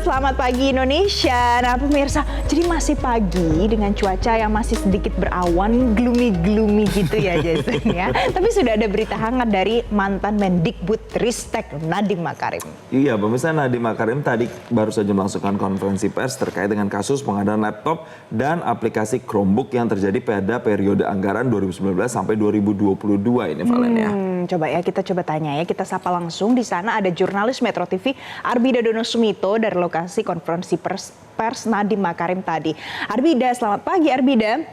selamat pagi Indonesia. Nah pemirsa, jadi masih pagi dengan cuaca yang masih sedikit berawan, gloomy gitu ya Jason ya. Tapi sudah ada berita hangat dari mantan Mendikbudristek Nadiem Makarim. Iya, pemirsa, Nadiem Makarim tadi baru saja melangsungkan konferensi pers terkait dengan kasus pengadaan laptop dan aplikasi Chromebook yang terjadi pada periode anggaran 2019 sampai 2022 ini, Valen ya. Coba ya kita tanya ya, kita sapa langsung di sana ada jurnalis Metro TV Arbida Dono Sumito dari lokasi konferensi pers Nadiem Makarim tadi. Arbida, selamat pagi Arbida.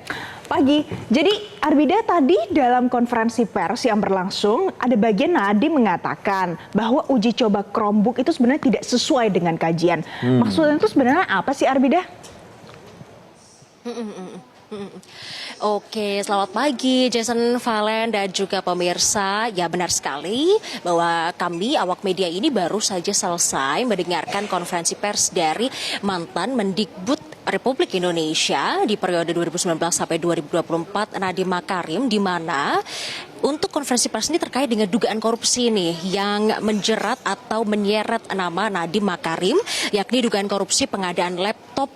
Pagi. Jadi Arbida tadi dalam konferensi pers yang berlangsung ada bagian Nadiem mengatakan bahwa uji coba Chromebook itu sebenarnya tidak sesuai dengan kajian. Maksudnya itu sebenarnya apa sih Arbida? Oke, selamat pagi Jason, Valen, dan juga pemirsa. Ya benar sekali bahwa kami awak media ini baru saja selesai mendengarkan konferensi pers dari mantan Mendikbud Republik Indonesia di periode 2019 sampai 2024 Nadiem Makarim, di mana untuk konferensi pers ini terkait dengan dugaan korupsi nih yang menjerat atau menyeret nama Nadiem Makarim, yakni dugaan korupsi pengadaan laptop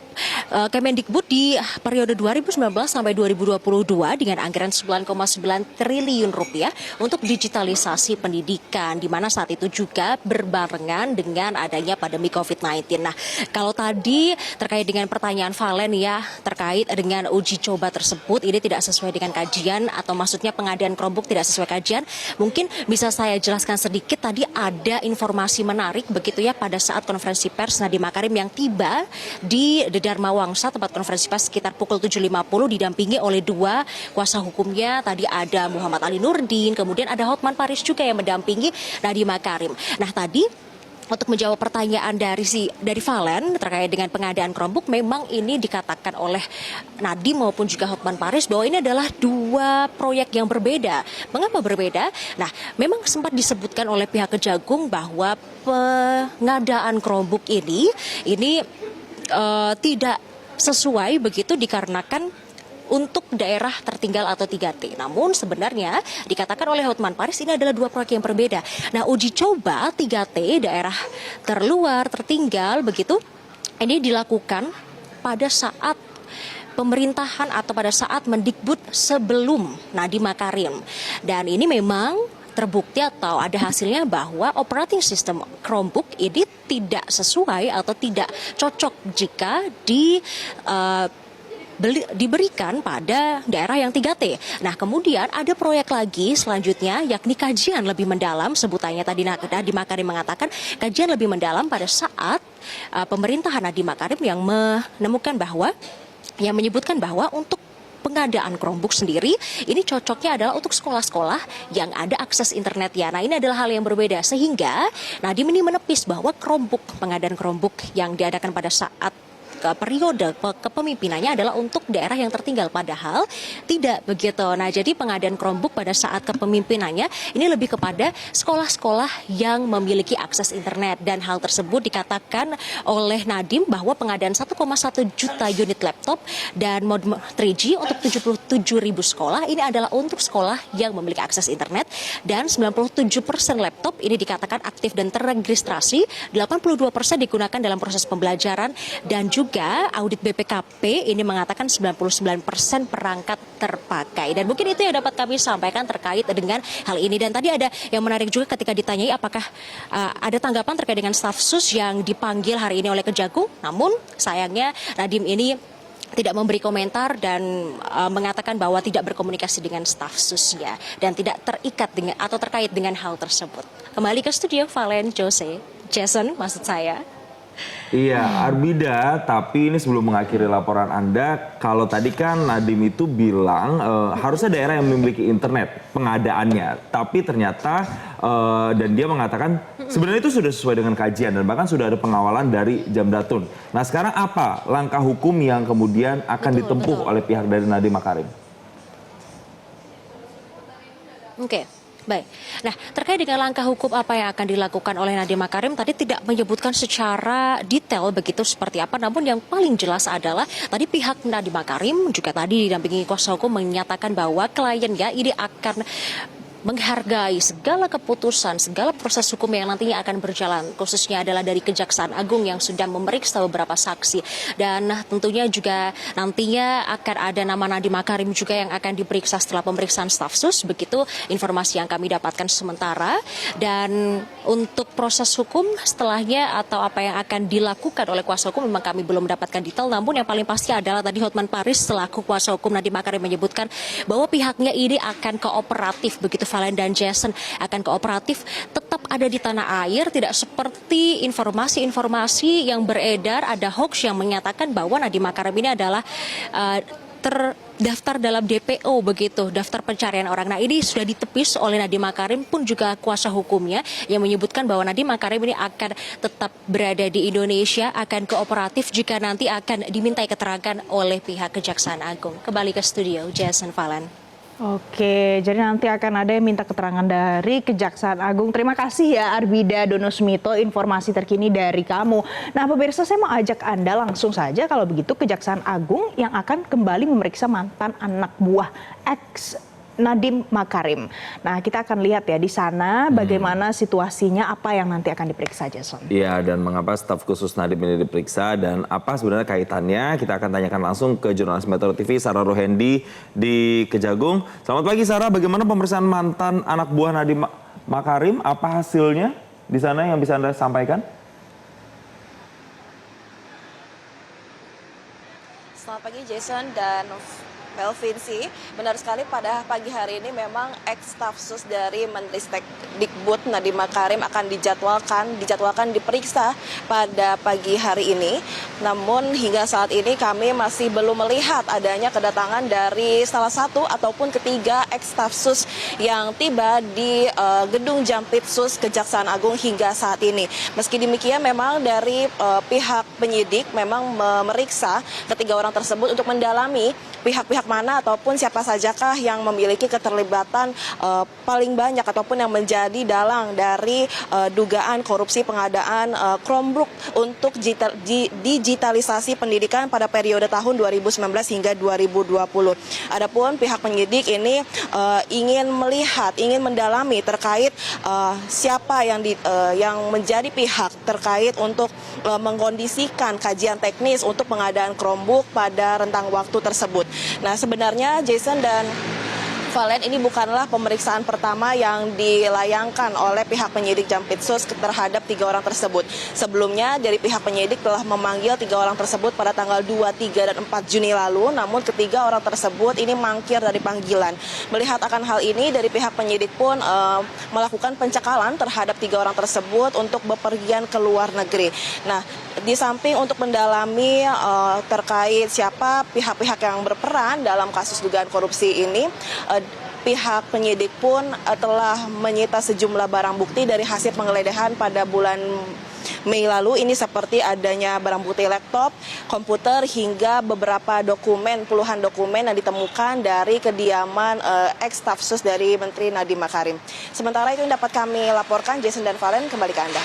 Kemendikbud di periode 2019 sampai 2022 dengan anggaran 9,9 triliun rupiah untuk digitalisasi pendidikan, di mana saat itu juga berbarengan dengan adanya pandemi COVID-19. Nah, kalau tadi terkait dengan pertanyaan Valen ya terkait dengan uji coba tersebut ini tidak sesuai dengan kajian atau maksudnya pengadaan Chromebook tidak sesuai kajian, mungkin bisa saya jelaskan sedikit. Tadi ada informasi menarik begitu ya pada saat konferensi pers Nadiem Makarim yang tiba di Dharma Wangsa, tempat konferensi pers sekitar pukul 7.50 didampingi oleh dua kuasa hukumnya. Tadi ada Muhammad Ali Nurdin, kemudian ada Hotman Paris juga yang mendampingi Nadiem Makarim. Nah tadi untuk menjawab pertanyaan dari Valen terkait dengan pengadaan Chromebook, memang ini dikatakan oleh Nadiem maupun juga Hotman Paris bahwa ini adalah dua proyek yang berbeda. Mengapa berbeda? Nah, memang sempat disebutkan oleh pihak Kejagung bahwa pengadaan Chromebook ini tidak sesuai begitu dikarenakan untuk daerah tertinggal atau 3T. Namun sebenarnya dikatakan oleh Hotman Paris ini adalah dua proyek yang berbeda. Nah, uji coba 3T daerah terluar, tertinggal begitu, ini dilakukan pada saat pemerintahan atau pada saat Mendikbud sebelum Nadiem Makarim. Dan ini memang terbukti atau ada hasilnya bahwa operating system Chromebook ini tidak sesuai atau tidak cocok jika diberikan pada daerah yang 3T. Nah, kemudian ada proyek lagi selanjutnya yakni kajian lebih mendalam, sebutannya tadi Nadiem Makarim mengatakan kajian lebih mendalam pada saat pemerintahan Nadiem Makarim yang menyebutkan bahwa untuk pengadaan Chromebook sendiri ini cocoknya adalah untuk sekolah-sekolah yang ada akses internet ya. Nah, ini adalah hal yang berbeda sehingga Nadiem ini menepis bahwa pengadaan Chromebook yang diadakan pada saat periode kepemimpinannya adalah untuk daerah yang tertinggal, padahal tidak begitu. Nah, jadi pengadaan Chromebook pada saat kepemimpinannya ini lebih kepada sekolah-sekolah yang memiliki akses internet, dan hal tersebut dikatakan oleh Nadiem bahwa pengadaan 1,1 juta unit laptop dan modem 3G untuk 77.000 sekolah ini adalah untuk sekolah yang memiliki akses internet, dan 97% laptop ini dikatakan aktif dan terregistrasi, 82% digunakan dalam proses pembelajaran, dan juga audit BPKP ini mengatakan 99% perangkat terpakai. Dan mungkin itu yang dapat kami sampaikan terkait dengan hal ini. Dan tadi ada yang menarik juga ketika ditanyai apakah ada tanggapan terkait dengan staf sus yang dipanggil hari ini oleh Kejagung. Namun sayangnya Nadiem ini tidak memberi komentar dan mengatakan bahwa tidak berkomunikasi dengan staf susnya dan tidak terikat dengan atau terkait dengan hal tersebut. Kembali ke studio, Valen, Jason maksud saya. Iya, Arbida, tapi ini sebelum mengakhiri laporan Anda, kalau tadi kan Nadiem itu bilang harusnya daerah yang memiliki internet pengadaannya, tapi ternyata dan dia mengatakan sebenarnya itu sudah sesuai dengan kajian dan bahkan sudah ada pengawalan dari Jamdatun. Nah, sekarang apa langkah hukum yang kemudian akan ditempuh oleh pihak dari Nadiem Makarim? Oke. Baik. Nah, terkait dengan langkah hukum apa yang akan dilakukan oleh Nadiem Makarim tadi tidak menyebutkan secara detail begitu seperti apa, namun yang paling jelas adalah tadi pihak Nadiem Makarim juga tadi didampingi kuasa hukum menyatakan bahwa kliennya ini akan menghargai segala keputusan, segala proses hukum yang nantinya akan berjalan, khususnya adalah dari Kejaksaan Agung yang sudah memeriksa beberapa saksi. Dan tentunya juga nantinya akan ada nama Nadiem Makarim juga yang akan diperiksa setelah pemeriksaan staf sus, begitu informasi yang kami dapatkan sementara. Dan untuk proses hukum setelahnya atau apa yang akan dilakukan oleh kuasa hukum memang kami belum mendapatkan detail, namun yang paling pasti adalah tadi Hotman Paris selaku kuasa hukum Nadiem Makarim menyebutkan bahwa pihaknya ini akan kooperatif, begitu Valen dan Jason akan kooperatif, tetap ada di tanah air, tidak seperti informasi-informasi yang beredar, ada hoax yang menyatakan bahwa Nadiem Makarim ini adalah terdaftar dalam DPO, begitu, daftar pencarian orang. Nah, ini sudah ditepis oleh Nadiem Makarim pun juga kuasa hukumnya yang menyebutkan bahwa Nadiem Makarim ini akan tetap berada di Indonesia, akan kooperatif jika nanti akan dimintai keterangan oleh pihak Kejaksaan Agung. Kembali ke studio, Jason Valen. Oke, jadi nanti akan ada yang minta keterangan dari Kejaksaan Agung. Terima kasih ya Armida Donosmito, informasi terkini dari kamu. Nah pemirsa, saya mau ajak Anda langsung saja kalau begitu Kejaksaan Agung yang akan kembali memeriksa mantan anak buah ex Nadiem Makarim. Nah kita akan lihat ya di sana bagaimana situasinya, apa yang nanti akan diperiksa, Jason. Iya, dan mengapa staf khusus Nadiem ini diperiksa dan apa sebenarnya kaitannya, kita akan tanyakan langsung ke jurnalis Metro TV Sarah Rohendi di Kejagung. Selamat pagi Sarah, bagaimana pemeriksaan mantan anak buah Nadiem Makarim? Apa hasilnya di sana yang bisa Anda sampaikan? Selamat pagi Jason dan Melvin sih, benar sekali pada pagi hari ini memang ex-stafsus dari Menristek Dikbud Nadiem Makarim akan dijadwalkan diperiksa pada pagi hari ini. Namun hingga saat ini kami masih belum melihat adanya kedatangan dari salah satu ataupun ketiga ex-stafsus yang tiba di gedung Jampitsus Kejaksaan Agung hingga saat ini. Meski demikian memang dari pihak penyidik memang memeriksa ketiga orang tersebut untuk mendalami pihak-pihak mana ataupun siapa sajakah yang memiliki keterlibatan paling banyak ataupun yang menjadi dalang dari dugaan korupsi pengadaan Chromebook untuk digitalisasi pendidikan pada periode tahun 2019 hingga 2020. Adapun pihak penyidik ini ingin mendalami terkait siapa yang menjadi pihak terkait untuk mengkondisikan kajian teknis untuk pengadaan Chromebook pada rentang waktu tersebut. Nah sebenarnya Jason dan Valen, ini bukanlah pemeriksaan pertama yang dilayangkan oleh pihak penyidik Jampitsus terhadap tiga orang tersebut. Sebelumnya dari pihak penyidik telah memanggil tiga orang tersebut pada tanggal 2, 3, dan 4 Juni lalu. Namun ketiga orang tersebut ini mangkir dari panggilan. Melihat akan hal ini, dari pihak penyidik pun melakukan pencekalan terhadap tiga orang tersebut untuk bepergian ke luar negeri. Nah, di samping untuk mendalami terkait siapa pihak-pihak yang berperan dalam kasus dugaan korupsi ini, pihak penyidik pun telah menyita sejumlah barang bukti dari hasil penggeledahan pada bulan Mei lalu. Ini seperti adanya barang bukti laptop, komputer, hingga beberapa dokumen, puluhan dokumen yang ditemukan dari kediaman ex-stafsus dari Menteri Nadiem Makarim. Sementara itu yang dapat kami laporkan, Jason dan Valen, kembali ke Anda.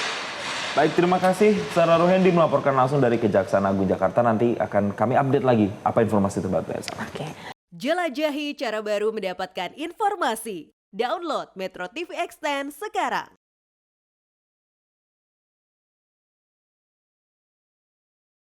Baik, terima kasih Sarah Rohendi melaporkan langsung dari Kejaksaan Agung Jakarta. Nanti akan kami update lagi apa informasi terbaru. Oke. Jelajahi cara baru mendapatkan informasi. Download Metro TV Extend sekarang.